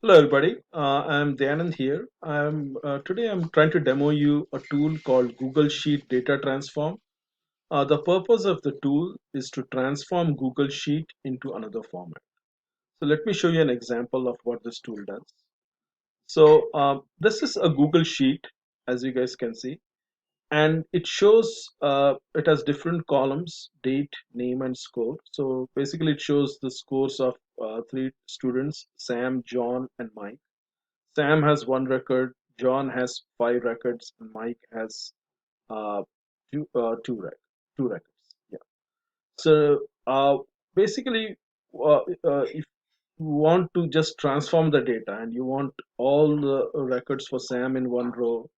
Hello, everybody. I'm Dayanand here. I'm trying to demo you a tool called Google Sheet Data Transform. The purpose of the tool is to transform Google Sheet into another format. So let me show you an example of what this tool does. So this is a Google Sheet, as you guys can see, and it shows it has different columns: date, name, and score. So basically, it shows the scores of three students: Sam, John, and Mike. Sam has one record, John has five records, and Mike has uh, two two records. Yeah. So basically, if you want to just transform the data and you want all the records for Sam in one row,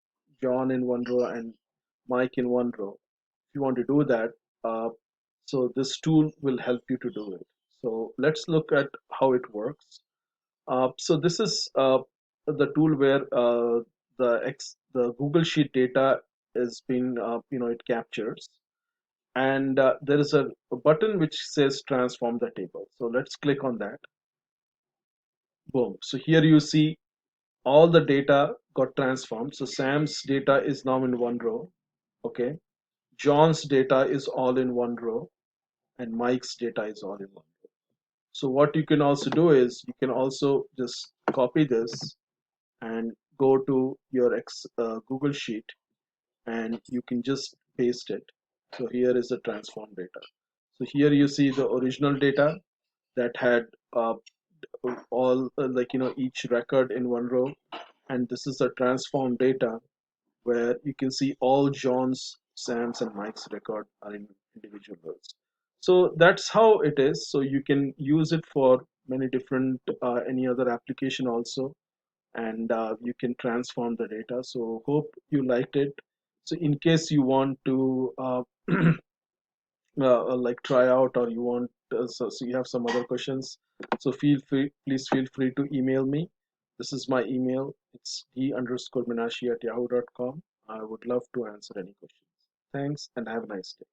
John in one row, and Mike in one row, if you want to do that, uh, so this tool will help you to do it. So let's look at how it works. So this is the tool where the Google Sheet data is been it captures, and there is a button which says transform the table. So let's click on that. Boom. So here you see all the data got transformed. So Sam's data is now in one row. Okay. John's data is all in one row, and Mike's data is all in one row. So what you can also do is you can also just copy this and go to your Google Sheet, and you can just paste it. So here is the transform data. So here you see the original data that had uh, all each record in one row, and this is the transform data where you can see all John's, Sam's, and Mike's record are in individual rows. So that's how it is. So you can use it for many different any other application also, and you can transform the data. So hope you liked it. So in case you want to like try out, or you want so you have some other questions, so please feel free to email me. This is my email. It's d_minashi@yahoo.com. I would love to answer any questions. Thanks, and have a nice day.